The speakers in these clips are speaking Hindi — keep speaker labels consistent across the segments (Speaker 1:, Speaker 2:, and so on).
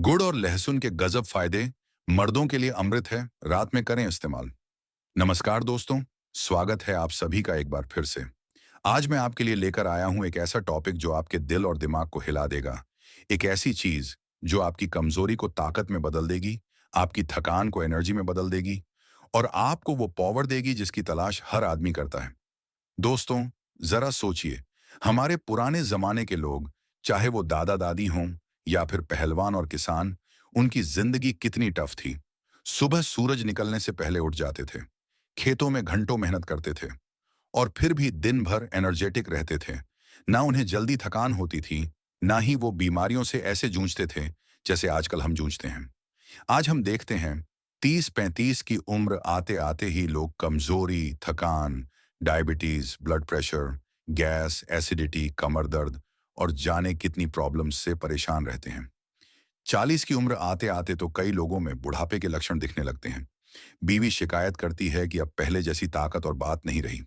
Speaker 1: गुड़ और लहसुन के गजब फायदे, मर्दों के लिए अमृत है, रात में करें इस्तेमाल। नमस्कार दोस्तों, स्वागत है आप सभी का एक बार फिर से। आज मैं आपके लिए लेकर आया हूं एक ऐसा टॉपिक जो आपके दिल और दिमाग को हिला देगा। एक ऐसी चीज जो आपकी कमजोरी को ताकत में बदल देगी, आपकी थकान को एनर्जी में बदल देगी और आपको वो पावर देगी जिसकी तलाश हर आदमी करता है। दोस्तों, जरा सोचिए, हमारे पुराने जमाने के लोग, चाहे वो दादा दादी हों या फिर पहलवान और किसान, उनकी जिंदगी कितनी टफ थी। सुबह सूरज निकलने से पहले उठ जाते थे, खेतों में घंटों मेहनत करते थे और फिर भी दिन भर एनर्जेटिक रहते थे। ना उन्हें जल्दी थकान होती थी, ना ही वो बीमारियों से ऐसे जूझते थे जैसे आजकल हम जूझते हैं। आज हम देखते हैं 30-35 की उम्र आते आते ही लोग कमजोरी, थकान, diabetes, blood pressure, gas, acidity, कमर दर्द और जाने कितनी प्रॉब्लम्स से परेशान रहते हैं। 40 की उम्र आते आते तो कई लोगों में बुढ़ापे के लक्षण दिखने लगते हैं। बीवी शिकायत करती है कि अब पहले जैसी ताकत और बात नहीं रही।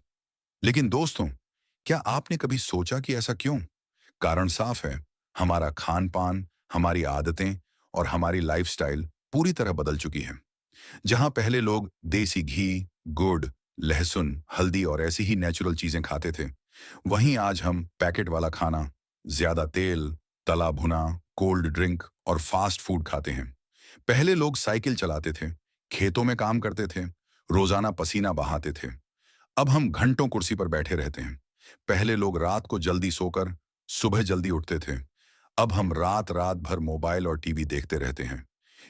Speaker 1: लेकिन दोस्तों, क्या आपने कभी सोचा कि ऐसा क्यों? कारण साफ है, हमारा खान पान, हमारी आदतें और हमारी लाइफस्टाइल पूरी तरह बदल चुकी है। जहां पहले लोग देसी घी, गुड़, लहसुन, हल्दी और ऐसी ही नेचुरल चीजें खाते थे, वहीं आज हम पैकेट वाला खाना, ज्यादा तेल, तला भुना, कोल्ड ड्रिंक और फास्ट फूड खाते हैं। पहले लोग साइकिल चलाते थे, खेतों में काम करते थे, रोजाना पसीना बहाते थे। अब हम घंटों कुर्सी पर बैठे रहते हैं। पहले लोग रात को जल्दी सोकर सुबह जल्दी उठते थे। अब हम रात रात भर मोबाइल और टीवी देखते रहते हैं।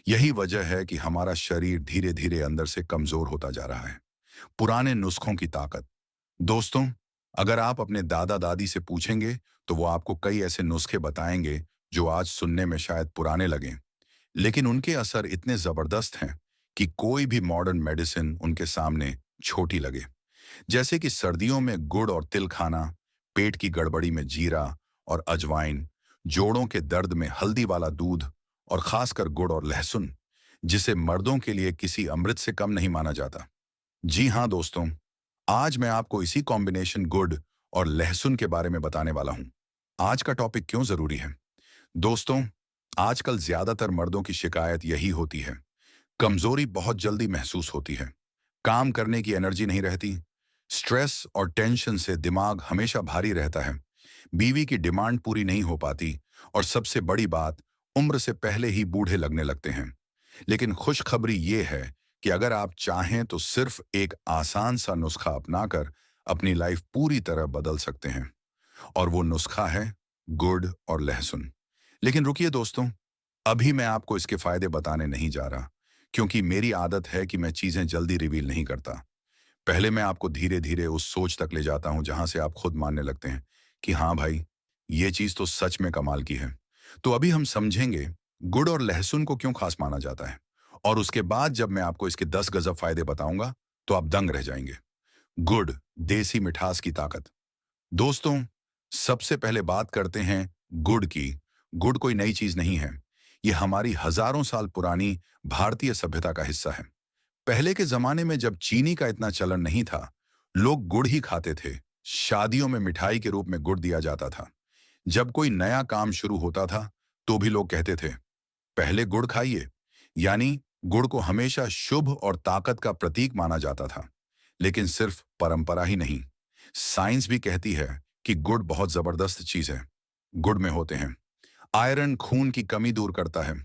Speaker 1: यही वजह है कि हमारा शरीर धीरे धीरे अंदर से कमजोर होता जा रहा है। पुराने नुस्खों की ताकत। दोस्तों, अगर आप अपने दादा दादी से पूछेंगे तो वो आपको कई ऐसे नुस्खे बताएंगे जो आज सुनने में शायद पुराने लगें, लेकिन उनके असर इतने जबरदस्त हैं कि कोई भी मॉडर्न मेडिसिन उनके सामने छोटी लगे। जैसे कि सर्दियों में गुड़ और तिल खाना, पेट की गड़बड़ी में जीरा और अजवाइन, जोड़ों के दर्द में हल्दी वाला दूध और खासकर गुड़ और लहसुन, जिसे मर्दों के लिए किसी अमृत से कम नहीं माना जाता। जी हाँ दोस्तों, आज मैं आपको इसी कॉम्बिनेशन गुड़ और लहसुन के बारे में बताने वाला हूं। आज का टॉपिक क्यों जरूरी है? दोस्तों, आजकल ज्यादातर मर्दों की शिकायत यही होती है। कमजोरी बहुत जल्दी महसूस होती है, काम करने की एनर्जी नहीं रहती, स्ट्रेस और टेंशन से दिमाग हमेशा भारी रहता है, बीवी की डिमांड पूरी नहीं हो पाती और सबसे बड़ी बात, उम्र से पहले ही बूढ़े लगने लगते हैं। लेकिन खुशखबरी ये है कि अगर आप चाहें तो सिर्फ एक आसान सा नुस्खा अपनाकर अपनी लाइफ पूरी तरह बदल सकते हैं। और वो नुस्खा है गुड़ और लहसुन। लेकिन रुकिए दोस्तों, अभी मैं आपको इसके फायदे बताने नहीं जा रहा, क्योंकि मेरी आदत है कि मैं चीजें जल्दी रिवील नहीं करता। पहले मैं आपको धीरे धीरे उस सोच तक ले जाता हूं जहां से आप खुद मानने लगते हैं कि हाँ भाई, ये चीज तो सच में कमाल की है। तो अभी हम समझेंगे गुड़ और लहसुन को क्यों खास माना जाता है, और उसके बाद जब मैं आपको इसके 10 गजब फायदे बताऊंगा तो आप दंग रह जाएंगे। गुड़, देसी मिठास की ताकत। दोस्तों, सबसे पहले बात करते हैं गुड़ की। गुड़ कोई नई चीज नहीं है, ये हमारी हजारों साल पुरानी भारतीय सभ्यता का हिस्सा है। पहले के जमाने में जब चीनी का इतना चलन नहीं था, लोग गुड़ ही खाते थे। शादियों में मिठाई के रूप में गुड़ दिया जाता था। जब कोई नया काम शुरू होता था तो भी लोग कहते थे, पहले गुड़ खाइए। यानी गुड़ को हमेशा शुभ और ताकत का प्रतीक माना जाता था। लेकिन सिर्फ परंपरा ही नहीं, साइंस भी कहती है कि गुड़ बहुत जबरदस्त चीज है। गुड़ में होते हैं आयरन, खून की कमी दूर करता है।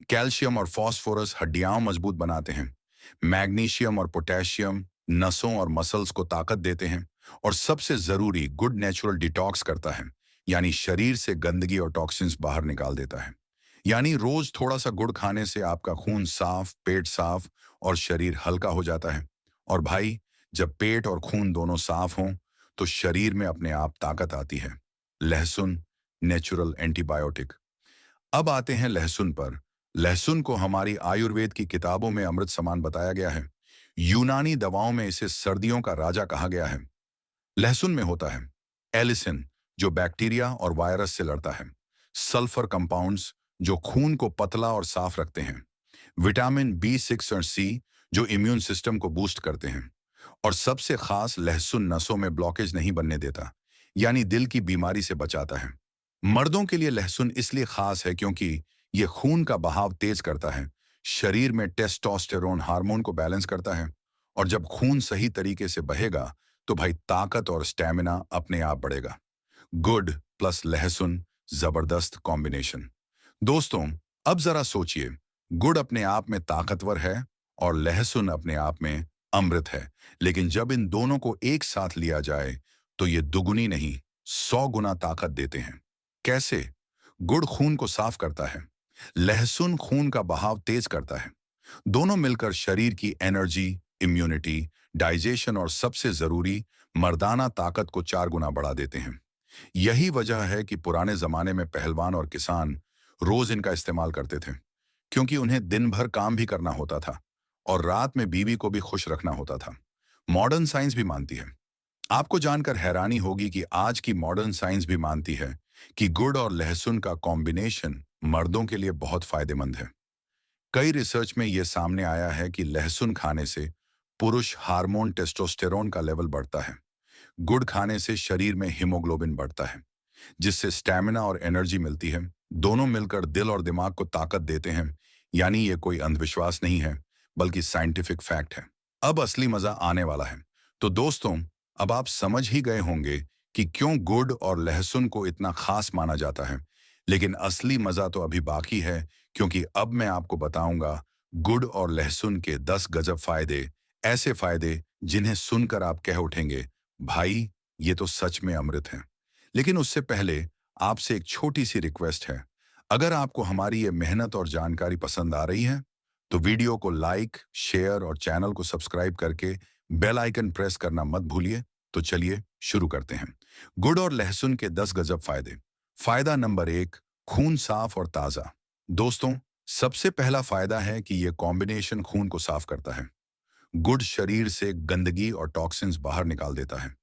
Speaker 1: कैल्शियम और फास्फोरस हड्डियां मजबूत बनाते हैं। मैग्नीशियम और पोटेशियम नसों और मसल्स को ताकत देते हैं। और सबसे जरूरी, गुड नेचुरल डिटॉक्स करता है, यानी शरीर से गंदगी और टॉक्सिन्स बाहर निकाल देता है। यानी रोज थोड़ा सा गुड़ खाने से आपका खून साफ, पेट साफ और शरीर हल्का हो जाता है। और भाई, जब पेट और खून दोनों साफ हों तो शरीर में अपने आप ताकत आती है। लहसुन, नेचुरल एंटीबायोटिक। अब आते हैं लहसुन पर। लहसुन को हमारी आयुर्वेद की किताबों में अमृत समान बताया गया है। यूनानी दवाओं में इसे सर्दियों का राजा कहा गया है। लहसुन में होता है एलिसिन, जो बैक्टीरिया और वायरस से लड़ता है। सल्फर कंपाउंड्स, जो खून को पतला और साफ रखते हैं। विटामिन B6 और C, जो इम्यून सिस्टम को बूस्ट करते हैं। और सबसे खास, लहसुन नसों में ब्लॉकेज नहीं बनने देता, यानी दिल की बीमारी से बचाता है। मर्दों के लिए लहसुन इसलिए खास है क्योंकि ये खून का बहाव तेज करता है, शरीर में टेस्टोस्टेरोन हार्मोन को बैलेंस करता है, और जब खून सही तरीके से बहेगा तो भाई ताकत और स्टैमिना अपने आप बढ़ेगा। गुड़ प्लस लहसुन, जबरदस्त कॉम्बिनेशन। दोस्तों, अब जरा सोचिए, गुड़ अपने आप में ताकतवर है और लहसुन अपने आप में अमृत है, लेकिन जब इन दोनों को एक साथ लिया जाए तो ये दुगुनी नहीं, 100 गुना ताकत देते हैं। कैसे? गुड़ खून को साफ करता है, लहसुन खून का बहाव तेज करता है। दोनों मिलकर शरीर की एनर्जी, इम्यूनिटी, डाइजेशन और सबसे जरूरी मर्दाना ताकत को 4 गुना बढ़ा देते हैं। यही वजह है कि पुराने जमाने में पहलवान और किसान रोज इनका इस्तेमाल करते थे, क्योंकि उन्हें दिन भर काम भी करना होता था और रात में बीवी को भी खुश रखना होता था। मॉडर्न साइंस भी मानती है, आपको जानकर हैरानी होगी कि आज की मॉडर्न साइंस भी मानती है कि गुड़ और लहसुन का कॉम्बिनेशन मर्दों के लिए बहुत फायदेमंद है। कई रिसर्च में यह सामने आया है कि लहसुन खाने से पुरुष हार्मोन टेस्टोस्टेरोन का लेवल बढ़ता है। गुड़ खाने से शरीर में हीमोग्लोबिन बढ़ता है, जिससे स्टैमिना और एनर्जी मिलती है। दोनों मिलकर दिल और दिमाग को ताकत देते हैं। यानी ये कोई अंधविश्वास नहीं है, बल्कि साइंटिफिक फैक्ट है। अब असली मजा आने वाला है। तो दोस्तों, अब आप समझ ही गए होंगे कि क्यों गुड़ और लहसुन को इतना खास माना जाता है। लेकिन असली मजा तो अभी बाकी है, क्योंकि अब मैं आपको बताऊंगा गुड़ और लहसुन के 10 गजब फायदे, ऐसे फायदे जिन्हें सुनकर आप कह उठेंगे, भाई ये तो सच में अमृत है। लेकिन उससे पहले आपसे एक छोटी सी रिक्वेस्ट है। अगर आपको हमारी ये मेहनत और जानकारी पसंद आ रही है तो वीडियो को लाइक, शेयर और चैनल को सब्सक्राइब करके बेल आइकन प्रेस करना मत भूलिए। तो चलिए शुरू करते हैं। गुड़ और लहसुन के 10 गजब फायदे। फायदा नंबर 1, खून साफ और ताजा। दोस्तों, सबसे पहला फायदा है कि यह कॉम्बिनेशन खून को साफ करता है। गुड़ शरीर से गंदगी और टॉक्सिन्स बाहर निकाल देता है,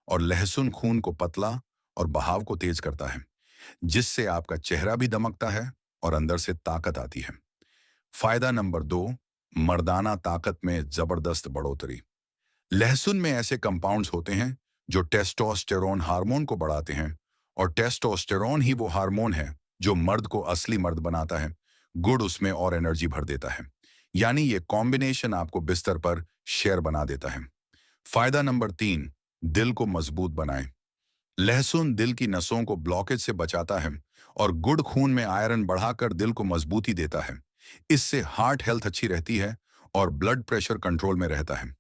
Speaker 1: और लहसुन खून को पतला और बहाव को तेज करता है, जिससे आपका चेहरा भी दमकता है और अंदर से ताकत आती है। फायदा नंबर 2, मर्दाना ताकत में जबरदस्त बढ़ोतरी। लहसुन में ऐसे कंपाउंड्स होते हैं जो टेस्टोस्टेरोन हार्मोन को बढ़ाते हैं, और टेस्टोस्टेरोन ही वो हार्मोन है जो मर्द को असली मर्द बनाता है। गुड़ उसमें और एनर्जी भर देता है। यानी ये कॉम्बिनेशन आपको बिस्तर पर शेर बना देता है। फायदा नंबर 3, दिल को मजबूत बनाए। लहसुन दिल की नसों को ब्लॉकेज से बचाता है, और गुड़ खून में आयरन बढ़ाकर दिल को मजबूती देता है। इससे हार्ट हेल्थ अच्छी रहती है और ब्लड प्रेशर कंट्रोल में रहता है।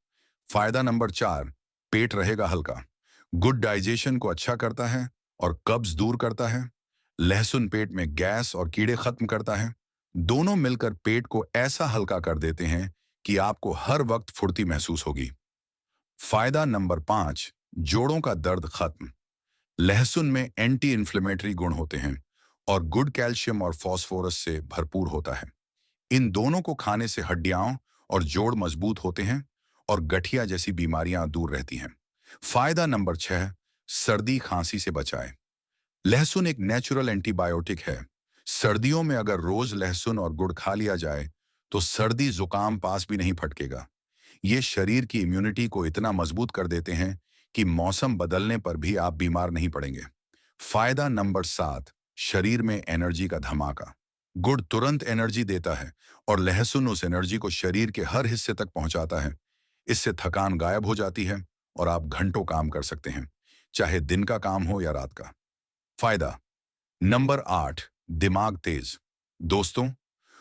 Speaker 1: फायदा नंबर 4, पेट रहेगा हल्का। गुड डाइजेशन को अच्छा करता है और कब्ज दूर करता है। लहसुन पेट में गैस और कीड़े खत्म करता है। दोनों मिलकर पेट को ऐसा हल्का कर देते हैं कि आपको हर वक्त फुर्ती महसूस होगी। फायदा नंबर 5, जोड़ों का दर्द खत्म। लहसुन में एंटी इन्फ्लेमेटरी गुण होते हैं और गुड कैल्शियम और फास्फोरस से भरपूर होता है। इन दोनों को खाने से हड्डियां और जोड़ मजबूत होते हैं और गठिया जैसी बीमारियां दूर रहती हैं। फायदा नंबर 6, सर्दी खांसी से बचाए। लहसुन एक नेचुरल एंटीबायोटिक है। सर्दियों में अगर रोज लहसुन और गुड़ खा लिया जाए तो सर्दी जुकाम पास भी नहीं फटकेगा। ये शरीर की इम्यूनिटी को इतना मजबूत कर देते हैं कि मौसम बदलने पर भी आप बीमार नहीं पड़ेंगे। फायदा नंबर 7, शरीर में एनर्जी का धमाका। गुड़ तुरंत एनर्जी देता है और लहसुन उस एनर्जी को शरीर के हर हिस्से तक पहुंचाता है। इससे थकान गायब हो जाती है और आप घंटों काम कर सकते हैं, चाहे दिन का काम हो या रात का। फायदा नंबर 8, दिमाग तेज। दोस्तों,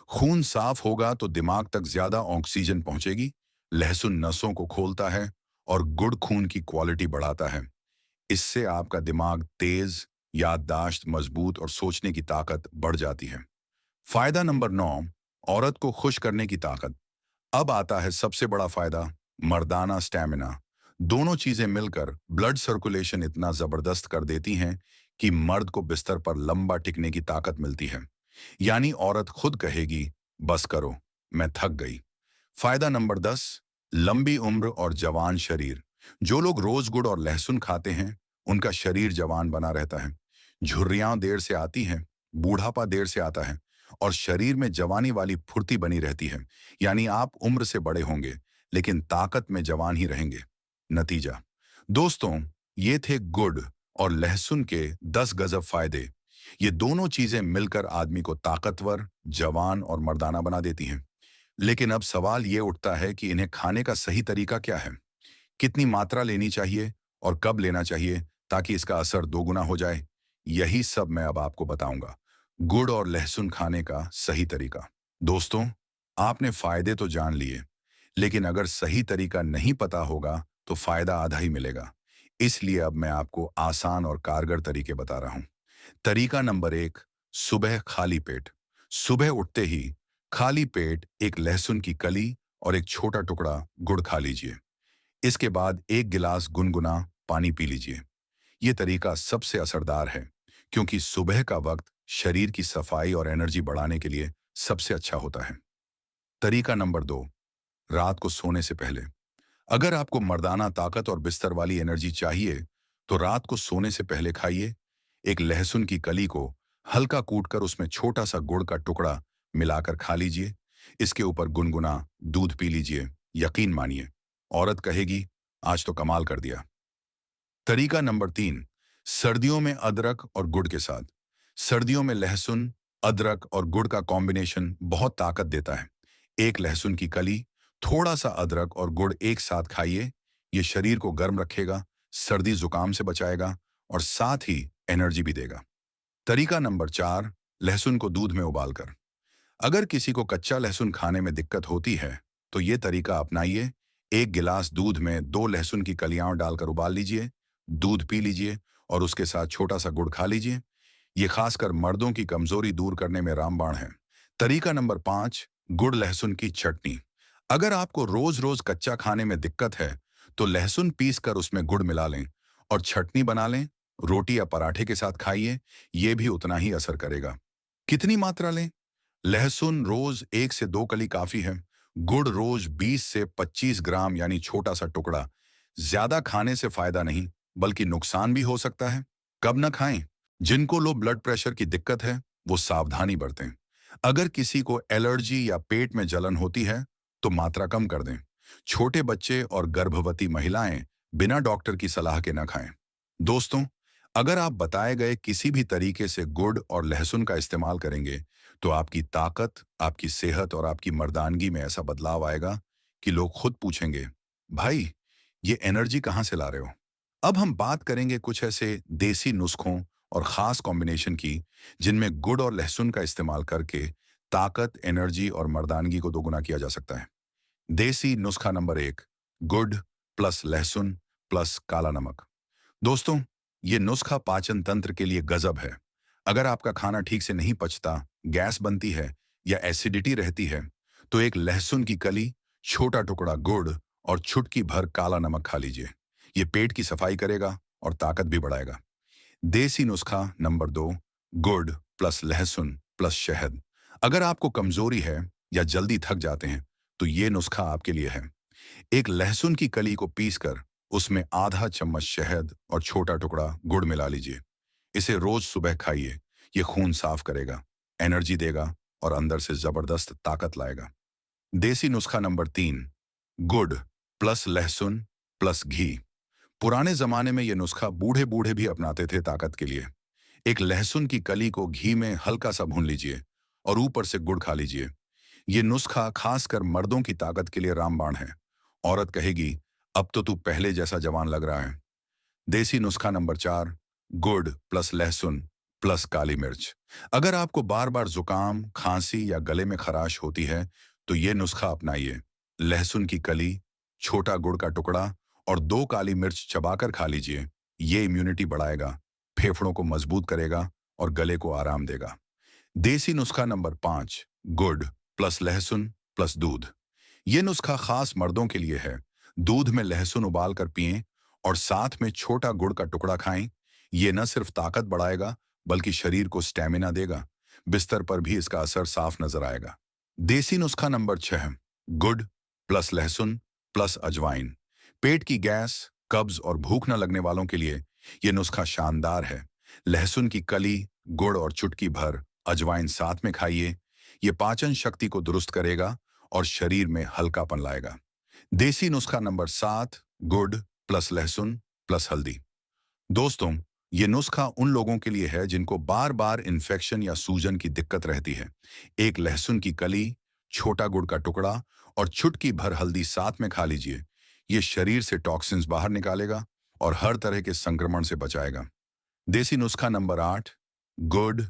Speaker 1: खून साफ होगा तो दिमाग तक ज्यादा ऑक्सीजन पहुंचेगी। लहसुन नसों को खोलता है और गुड़ खून की क्वालिटी बढ़ाता है। इससे आपका दिमाग तेज, याददाश्त मजबूत और सोचने की ताकत बढ़ जाती है। फायदा नंबर 9, औरत को खुश करने की ताकत। अब आता है सबसे बड़ा फायदा, मर्दाना स्टैमिना। दोनों चीजें मिलकर ब्लड सर्कुलेशन इतना जबरदस्त कर देती हैं कि मर्द को बिस्तर पर लंबा टिकने की ताकत मिलती है। यानी औरत खुद कहेगी, बस करो, मैं थक गई। फायदा नंबर 10, लंबी उम्र और जवान शरीर। जो लोग रोज गुड़ और लहसुन खाते हैं उनका शरीर जवान बना रहता है। झुर्रियां देर से आती हैं, बूढ़ापा देर से आता है, और शरीर में जवानी वाली फुर्ती बनी रहती है। यानी आप उम्र से बड़े होंगे लेकिन ताकत में जवान ही रहेंगे। नतीजा, दोस्तों, ये थे गुड़ और लहसुन के 10 गजब फायदे। ये दोनों चीजें मिलकर आदमी को ताकतवर, जवान और मर्दाना बना देती हैं। लेकिन अब सवाल ये उठता है कि इन्हें खाने का सही तरीका क्या है? कितनी मात्रा लेनी चाहिए और कब लेना चाहिए ताकि इसका असर दोगुना हो जाए? यही सब मैं अब आपको बताऊंगा। गुड़ और लहसुन खाने का सही तरीका। दोस्तों, आपने फायदे तो जान लिए, लेकिन अगर सही तरीका नहीं पता होगा तो फायदा आधा ही मिलेगा। इसलिए अब मैं आपको आसान और कारगर तरीके बता रहा हूं। तरीका नंबर 1, सुबह खाली पेट। सुबह उठते ही खाली पेट एक लहसुन की कली और एक छोटा टुकड़ा गुड़ खा लीजिए। इसके बाद एक गिलास गुनगुना पानी पी लीजिए। ये तरीका सबसे असरदार है, क्योंकि सुबह का वक्त शरीर की सफाई और एनर्जी बढ़ाने के लिए सबसे अच्छा होता है। तरीका नंबर 2, रात को सोने से पहले। अगर आपको मर्दाना ताकत और बिस्तर वाली एनर्जी चाहिए, तो रात को सोने से पहले खाइए। एक लहसुन की कली को हल्का कूटकर उसमें छोटा सा गुड़ का टुकड़ा मिलाकर खा लीजिए। इसके ऊपर गुनगुना दूध पी लीजिए। यकीन मानिए, औरत कहेगी, आज तो कमाल कर दिया। तरीका नंबर 3, सर्दियों में अदरक और गुड़ के साथ। सर्दियों में लहसुन, अदरक और गुड़ का कॉम्बिनेशन बहुत ताकत देता है। एक लहसुन की कली, थोड़ा सा अदरक और गुड़ एक साथ खाइए। ये शरीर को गर्म रखेगा, सर्दी जुकाम से बचाएगा और साथ ही एनर्जी भी देगा। तरीका नंबर 4, लहसुन को दूध में उबालकर। अगर किसी को कच्चा लहसुन खाने में दिक्कत होती है, तो ये तरीका अपनाइए। एक गिलास दूध में 2 लहसुन की कलियां डालकर उबाल लीजिए, दूध पी लीजिए और उसके साथ छोटा सा गुड़ खा लीजिए। ये खासकर मर्दों की कमजोरी दूर करने में रामबाण है। तरीका नंबर 5, गुड़ लहसुन की चटनी। अगर आपको रोज रोज कच्चा खाने में दिक्कत है, तो लहसुन पीस कर उसमें गुड़ मिला लें और चटनी बना लें। रोटी या पराठे के साथ खाइए, ये भी उतना ही असर करेगा। कितनी मात्रा लें? लहसुन रोज 1 से 2 कली काफी है। गुड़ रोज 20 से 25 ग्राम यानी छोटा सा टुकड़ा। ज्यादा खाने से फायदा नहीं, बल्कि नुकसान भी हो सकता है। कब न खाएं? जिनको लो ब्लड प्रेशर की दिक्कत है, वो सावधानी बरतें। अगर किसी को एलर्जी या पेट में जलन होती है, तो मात्रा कम कर दें। छोटे बच्चे और गर्भवती महिलाएं बिना डॉक्टर की सलाह के न खाएं। दोस्तों, अगर आप बताए गए किसी भी तरीके से गुड़ और लहसुन का इस्तेमाल करेंगे, तो आपकी ताकत, आपकी सेहत और आपकी मर्दानगी में ऐसा बदलाव आएगा कि लोग खुद पूछेंगे, भाई, ये एनर्जी कहाँ से ला रहे हो? अब हम बात करेंगे कुछ ऐसे देसी नुस्खों और खास कॉम्बिनेशन की, जिनमें गुड़ और लहसुन का इस्तेमाल करके ताकत, एनर्जी और मर्दानगी को दोगुना किया जा सकता है। देसी नुस्खा नंबर 1, गुड़ प्लस लहसुन प्लस काला नमक। दोस्तों, ये नुस्खा पाचन तंत्र के लिए गजब है। अगर आपका खाना ठीक से नहीं पचता, गैस बनती है या एसिडिटी रहती है, तो एक लहसुन की कली, छोटा टुकड़ा गुड़ और चुटकी भर काला नमक खा लीजिए। ये पेट की सफाई करेगा और ताकत भी बढ़ाएगा। देसी नुस्खा नंबर 2, गुड़ प्लस लहसुन प्लस शहद। अगर आपको कमजोरी है या जल्दी थक जाते हैं, तो ये नुस्खा आपके लिए है। एक लहसुन की कली को पीसकर उसमें आधा चम्मच शहद और छोटा टुकड़ा गुड़ मिला लीजिए। इसे रोज सुबह खाइए। ये खून साफ करेगा, एनर्जी देगा और अंदर से जबरदस्त ताकत लाएगा। देसी नुस्खा नंबर 3, गुड़ प्लस लहसुन प्लस घी। पुराने जमाने में यह नुस्खा बूढ़े बूढ़े भी अपनाते थे ताकत के लिए। एक लहसुन की कली को घी में हल्का सा भून लीजिए और ऊपर से गुड़ खा लीजिए। ये नुस्खा खासकर मर्दों की ताकत के लिए रामबाण है। औरत कहेगी, अब तो तू पहले जैसा जवान लग रहा है। देसी नुस्खा नंबर 4, गुड़ प्लस लहसुन प्लस काली मिर्च। अगर आपको बार बार जुकाम, खांसी या गले में खराश होती है, तो ये नुस्खा अपनाइए। लहसुन की कली, छोटा गुड़ का टुकड़ा और 2 काली मिर्च चबाकर खा लीजिए। ये इम्यूनिटी बढ़ाएगा, फेफड़ों को मजबूत करेगा और गले को आराम देगा। देसी नुस्खा नंबर 5, गुड़ प्लस लहसुन प्लस दूध। ये नुस्खा खास मर्दों के लिए है। दूध में लहसुन उबाल कर पिएं और साथ में छोटा गुड़ का टुकड़ा खाएं। ये न सिर्फ ताकत बढ़ाएगा, बल्कि शरीर को स्टेमिना देगा। बिस्तर पर भी इसका असर साफ नजर आएगा। देसी नुस्खा नंबर 6, गुड़ प्लस लहसुन प्लस अजवाइन। पेट की गैस, कब्ज और भूख न लगने वालों के लिए यह नुस्खा शानदार है। लहसुन की कली, गुड़ और चुटकी भर अजवाइन साथ में खाइए। ये पाचन शक्ति को दुरुस्त करेगा और शरीर में हल्कापन लाएगा। देसी नुस्खा नंबर 7, गुड़ प्लस लहसुन प्लस हल्दी। दोस्तों, ये नुस्खा उन लोगों के लिए है जिनको बार बार इन्फेक्शन या सूजन की दिक्कत रहती है। एक लहसुन की कली, छोटा गुड़ का टुकड़ा और चुटकी भर हल्दी साथ में खा लीजिए। ये शरीर से टॉक्सिन्स बाहर निकालेगा और हर तरह के संक्रमण से बचाएगा। देसी नुस्खा नंबर 8, गुड़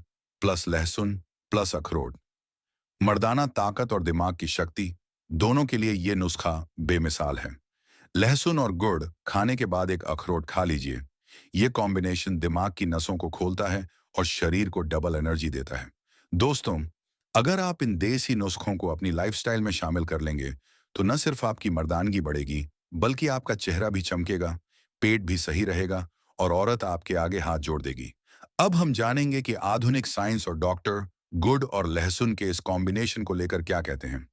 Speaker 1: प्लस लहसुन प्लस अखरोट। मर्दाना ताकत और दिमाग की शक्ति दोनों के लिए ये नुस्खा बेमिसाल है। लहसुन और गुड़ खाने के बाद एक अखरोट खा लीजिए। ये कॉम्बिनेशन दिमाग की नसों को खोलता है और शरीर को डबल एनर्जी देता है। दोस्तों, अगर आप इन देसी नुस्खों को अपनी लाइफस्टाइल में शामिल कर लेंगे, तो न सिर्फ आपकी मर्दानगी बढ़ेगी, बल्कि आपका चेहरा भी चमकेगा, पेट भी सही रहेगा और औरत आपके आगे हाथ जोड़ देगी। अब हम जानेंगे कि आधुनिक साइंस और डॉक्टर गुड़ और लहसुन के इस कॉम्बिनेशन को लेकर क्या कहते हैं।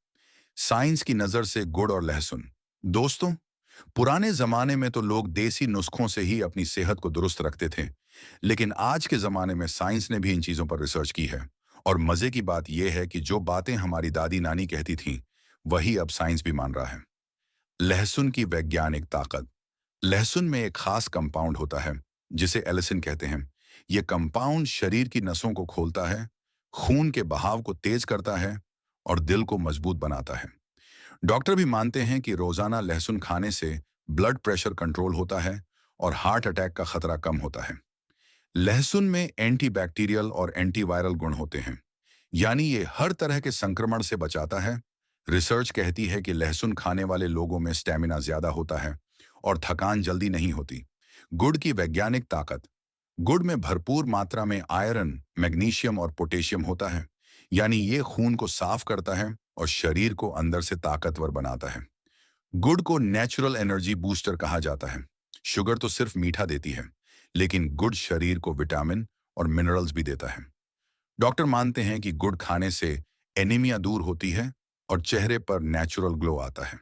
Speaker 1: साइंस की नजर से गुड़ और लहसुन। दोस्तों, पुराने जमाने में तो लोग देसी नुस्खों से ही अपनी सेहत को दुरुस्त रखते थे, लेकिन आज के जमाने में साइंस ने भी इन चीजों पर रिसर्च की है। और मजे की बात यह है कि जो बातें हमारी दादी नानी कहती थीं, वही अब साइंस भी मान रहा है। लहसुन की वैज्ञानिक ताकत। लहसुन में एक खास कंपाउंड होता है जिसे एलिसिन कहते हैं। यह कंपाउंड शरीर की नसों को खोलता है, खून के बहाव को तेज करता है और दिल को मजबूत बनाता है। डॉक्टर भी मानते हैं कि रोजाना लहसुन खाने से ब्लड प्रेशर कंट्रोल होता है और हार्ट अटैक का खतरा कम होता है। लहसुन में एंटीबैक्टीरियल और एंटीवायरल गुण होते हैं, यानी ये हर तरह के संक्रमण से बचाता है। रिसर्च कहती है कि लहसुन खाने वाले लोगों में स्टैमिना ज्यादा होता है और थकान जल्दी नहीं होती। गुड़ की वैज्ञानिक ताकत। गुड़ में भरपूर मात्रा में आयरन, मैग्नीशियम और पोटेशियम होता है, यानी ये खून को साफ करता है और शरीर को अंदर से ताकतवर बनाता है। गुड़ को नेचुरल एनर्जी बूस्टर कहा जाता है। शुगर तो सिर्फ मीठा देती है, लेकिन गुड़ शरीर को विटामिन और मिनरल्स भी देता है। डॉक्टर मानते हैं कि गुड़ खाने से एनीमिया दूर होती है और चेहरे पर नेचुरल ग्लो आता है।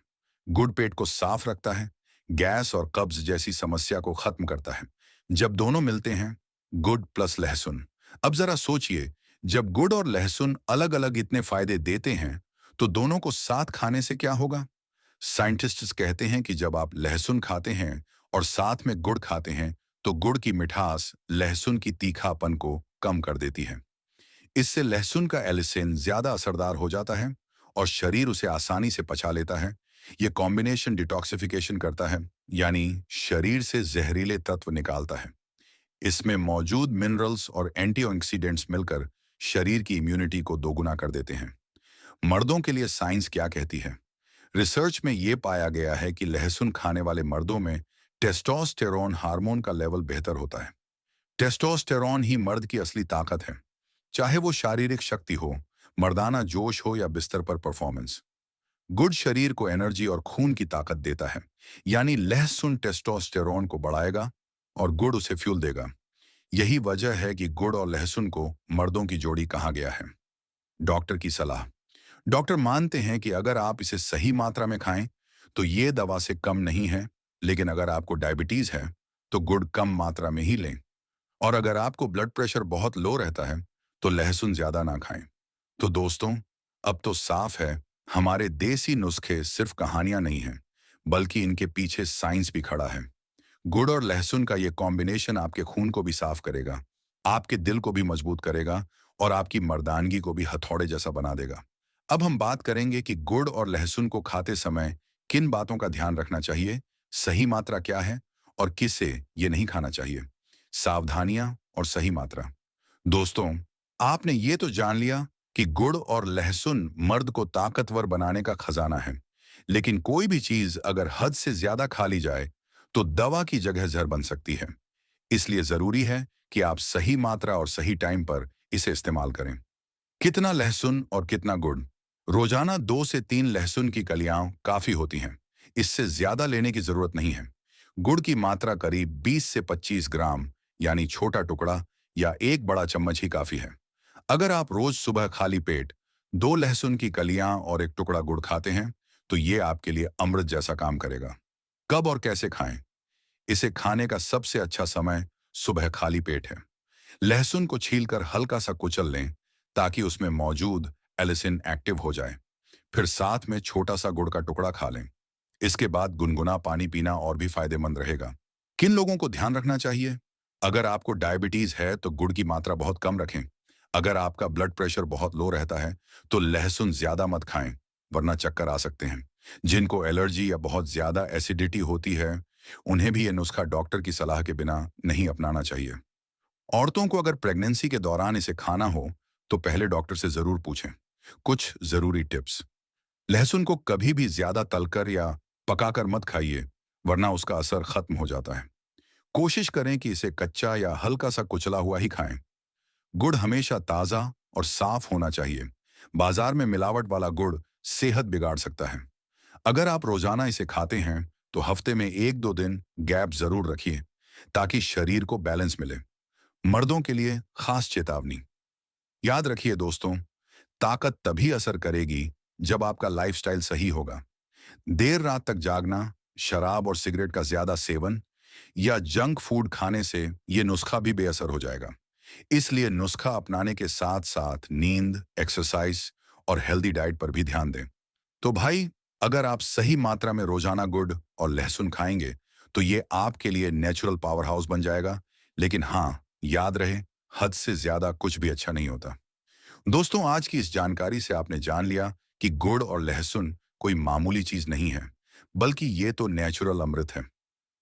Speaker 1: गुड़ पेट को साफ रखता है, गैस और कब्ज जैसी समस्या को खत्म करता है। जब दोनों मिलते हैं, गुड़ प्लस लहसुन। अब जरा सोचिए, जब गुड़ और लहसुन अलग अलग इतने फायदे देते हैं, तो दोनों को साथ खाने से क्या होगा। साइंटिस्ट्स कहते हैं कि जब आप लहसुन खाते हैं और साथ में गुड़ खाते हैं, तो गुड़ की मिठास लहसुन की तीखापन को कम कर देती है। इससे लहसुन का एलिसिन ज्यादा असरदार हो जाता है और शरीर उसे आसानी से पचा लेता है। यह कॉम्बिनेशन डिटॉक्सिफिकेशन करता है, यानी शरीर से जहरीले तत्व निकालता है। इसमें मौजूद मिनरल्स और एंटीऑक्सीडेंट्स मिलकर शरीर की इम्यूनिटी को दोगुना कर देते हैं। मर्दों के लिए साइंस क्या कहती है। रिसर्च में यह पाया गया है कि लहसुन खाने वाले मर्दों में टेस्टोस्टेरोन हार्मोन का लेवल बेहतर होता है। टेस्टोस्टेरोन ही मर्द की असली ताकत है, चाहे वो शारीरिक शक्ति हो, मर्दाना जोश हो या बिस्तर पर परफॉर्मेंस। गुड़ शरीर को एनर्जी और खून की ताकत देता है, यानी लहसुन टेस्टोस्टेरोन को बढ़ाएगा और गुड़ उसे फ्यूल देगा। यही वजह है कि गुड़ और लहसुन को मर्दों की जोड़ी कहा गया है। डॉक्टर की सलाह। डॉक्टर मानते हैं कि अगर आप इसे सही मात्रा में खाएं, तो ये दवा से कम नहीं है, लेकिन अगर आपको डायबिटीज है, तो गुड़ कम मात्रा में ही लें। और अगर आपको ब्लड प्रेशर बहुत लो रहता है, तो लहसुन ज्यादा ना खाएं। तो दोस्तों, अब तो साफ है, हमारे देसी नुस्खे सिर्फ कहानियां नहीं हैं, बल्कि इनके पीछे साइंस भी खड़ा है। गुड़ और लहसुन का ये कॉम्बिनेशन आपके खून को भी साफ करेगा, आपके दिल को भी मजबूत करेगा और आपकी मर्दानगी को भी हथौड़े जैसा बना देगा। अब हम बात करेंगे कि गुड़ और लहसुन को खाते समय किन बातों का ध्यान रखना चाहिए, सही मात्रा क्या है और किससे ये नहीं खाना चाहिए। सावधानियां और सही मात्रा। दोस्तों, आपने ये तो जान लिया कि गुड़ और लहसुन मर्द को ताकतवर बनाने का खजाना है, लेकिन कोई भी चीज अगर हद से ज्यादा खा ली जाए, तो दवा की जगह जहर बन सकती है। इसलिए जरूरी है कि आप सही मात्रा और सही टाइम पर इसे इस्तेमाल करें। कितना लहसुन और कितना गुड़। रोजाना 2 से 3 लहसुन की कलियां काफी होती हैं। इससे ज्यादा लेने की जरूरत नहीं है। गुड़ की मात्रा करीब 20 से 25 ग्राम, यानी छोटा टुकड़ा या एक बड़ा चम्मच ही काफी है। अगर आप रोज सुबह खाली पेट 2 लहसुन की कलियां और एक टुकड़ा गुड़ खाते हैं, तो ये आपके लिए अमृत जैसा काम करेगा। कब और कैसे खाएं? इसे खाने का सबसे अच्छा समय सुबह खाली पेट है। लहसुन को छीलकर हल्का सा कुचल लें, ताकि उसमें मौजूद एलिसिन एक्टिव हो जाए। फिर साथ में छोटा सा गुड़ का टुकड़ा खा लें। इसके बाद गुनगुना पानी पीना और भी फायदेमंद रहेगा। किन लोगों को ध्यान रखना चाहिए? अगर आपको डायबिटीज है तो गुड़ की मात्रा बहुत कम रखें। अगर आपका ब्लड प्रेशर बहुत लो रहता है तो लहसुन ज्यादा मत खाएं, वरना चक्कर आ सकते हैं। जिनको एलर्जी या बहुत ज्यादा एसिडिटी होती है, उन्हें भी ये नुस्खा डॉक्टर की सलाह के बिना नहीं अपनाना चाहिए। औरतों को अगर प्रेगनेंसी के दौरान इसे खाना हो तो पहले डॉक्टर से जरूर पूछें। कुछ जरूरी टिप्स। लहसुन को कभी भी ज्यादा तलकर या पकाकर मत खाइए, वरना उसका असर खत्म हो जाता है। कोशिश करें कि इसे कच्चा या हल्का सा कुचला हुआ ही खाएं। गुड़ हमेशा ताज़ा और साफ होना चाहिए। बाजार में मिलावट वाला गुड़ सेहत बिगाड़ सकता है। अगर आप रोजाना इसे खाते हैं तो हफ्ते में 1-2 दिन गैप जरूर रखिए, ताकि शरीर को बैलेंस मिले। मर्दों के लिए खास चेतावनी। याद रखिए दोस्तों, ताकत तभी असर करेगी जब आपका लाइफस्टाइल सही होगा। देर रात तक जागना, शराब और सिगरेट का ज्यादा सेवन या जंक फूड खाने से ये नुस्खा भी बेअसर हो जाएगा। इसलिए नुस्खा अपनाने के साथ साथ नींद, एक्सरसाइज और हेल्दी डाइट पर भी ध्यान दें। तो भाई, अगर आप सही मात्रा में रोजाना गुड़ और लहसुन खाएंगे तो ये आपके लिए नेचुरल पावर हाउस बन जाएगा। लेकिन हाँ, याद रहे, हद से ज्यादा कुछ भी अच्छा नहीं होता। दोस्तों, आज की इस जानकारी से आपने जान लिया कि गुड़ और लहसुन कोई मामूली चीज नहीं है, बल्कि ये तो नेचुरल अमृत है।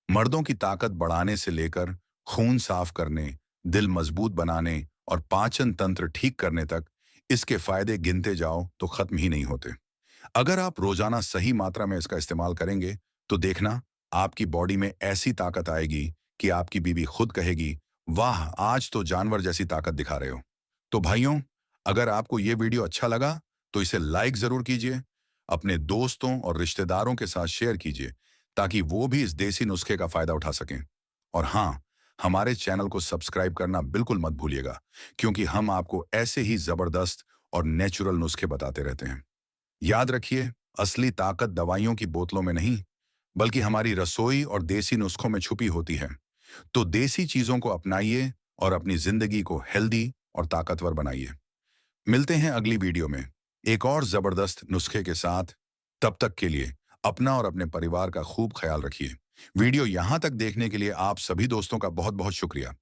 Speaker 1: मर्दों की ताकत बढ़ाने से लेकर खून साफ करने, दिल मजबूत बनाने और पाचन तंत्र ठीक करने तक इसके फायदे गिनते जाओ तो खत्म ही नहीं होते। अगर आप रोजाना सही मात्रा में इसका इस्तेमाल करेंगे तो देखना, आपकी बॉडी में ऐसी ताकत आएगी कि आपकी बीवी खुद कहेगी, वाह, आज तो जानवर जैसी ताकत दिखा रहे हो। तो भाइयों, अगर आपको ये वीडियो अच्छा लगा तो इसे लाइक जरूर कीजिए, अपने दोस्तों और रिश्तेदारों के साथ शेयर कीजिए, ताकि वो भी इस देसी नुस्खे का फायदा उठा सकें। और हाँ, हमारे चैनल को सब्सक्राइब करना बिल्कुल मत भूलिएगा, क्योंकि हम आपको ऐसे ही जबरदस्त और नेचुरल नुस्खे बताते रहते हैं। याद रखिए, असली ताकत दवाइयों की बोतलों में नहीं, बल्कि हमारी रसोई और देसी नुस्खों में छुपी होती है। तो देसी चीजों को अपनाइए और अपनी जिंदगी को हेल्दी और ताकतवर बनाइए। मिलते हैं अगली वीडियो में एक और जबरदस्त नुस्खे के साथ। तब तक के लिए अपना और अपने परिवार का खूब ख्याल रखिए। वीडियो यहां तक देखने के लिए आप सभी दोस्तों का बहुत बहुत शुक्रिया।